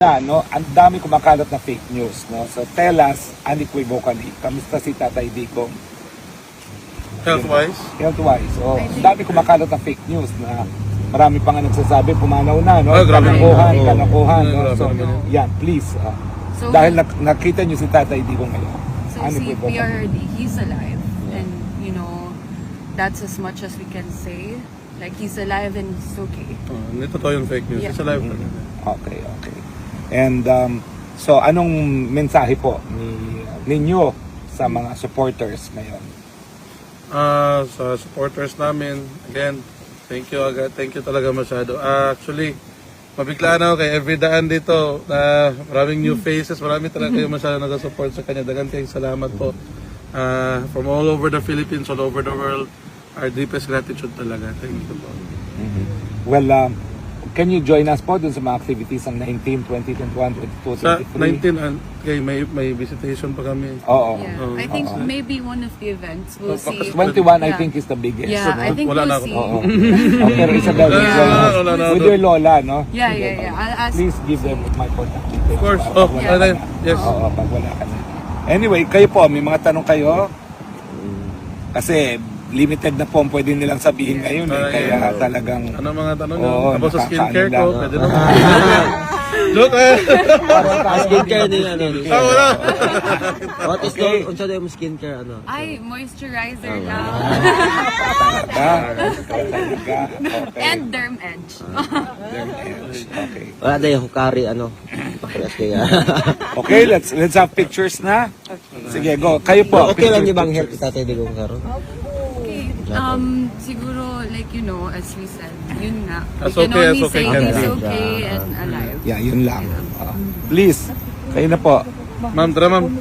No, ang dami kumakalat na fake news, no? So tell us unequivocally, kamusta si Tatay Digong? Health-wise? Health-wise. So, ang dami kumakalat na fake news na marami pa nga nagsasabi, pumanaw na, no? Oh, grabe. Kanakuhan, no? So, Grabe. yan, please. So, dahil nakita nyo si Tatay Digong ngayon. So si PRD, he's alive, and you know, that's as much as we can say. Like, he's alive and he's okay. Hindi totoo yung fake news. Yeah. It's alive talaga. Okay. And so anong mensahe po ninyo sa mga supporters ngayon? Sa supporters namin, again, thank you talaga masyado. Actually, mabiglaan ako kay every daan dito na maraming new faces, marami talaga kayo masyado nag-support sa kanya. Dagan kayong salamat po. From all over the Philippines, all over the world, our deepest gratitude talaga. Thank you po. Well, can you join us po dun sa mga activities ng 19, 20, 21, 22, 23? Sa 19, okay, may visitation pa kami. Oo. Yeah, I think maybe one of the events we'll see. 21 I Yeah. think is the biggest. Yeah, I think Wala na we'll ako. see. Oo. Pero Isabel, will join us Wala na with ako. your lola, no? Yeah. I'll ask. Please give them my contact details. Of course. Pag Oh, wala ka na. yes. Oo, pag wala ka na. Anyway, kayo po, may mga tanong kayo? Kasi limited na po ang pwede nilang sabihin ngayon. Kaya talagang... Ano mga tanong nyo? Oo, Tapos sa skincare ko, nakakaano pwede naman. Joke eh! Skincare din ano. Wala! What is the unsa daw yung skincare ano? Ay, moisturizer lang. Talaga. Okay. And Derm Edge. Okay. Wala daw yung hukari ano. Pakias kaya. Okay, let's have pictures na. Sige, go. Kayo po. Okay lang picture, di bang picture. health tatay digong karon? Okay. Siguro, like, you know, as we said, yun nga. As We can okay as only okay say can he's be. okay and alive. Yeah, yun lang. Please, kayo na po. Ma'am, tara ma'am.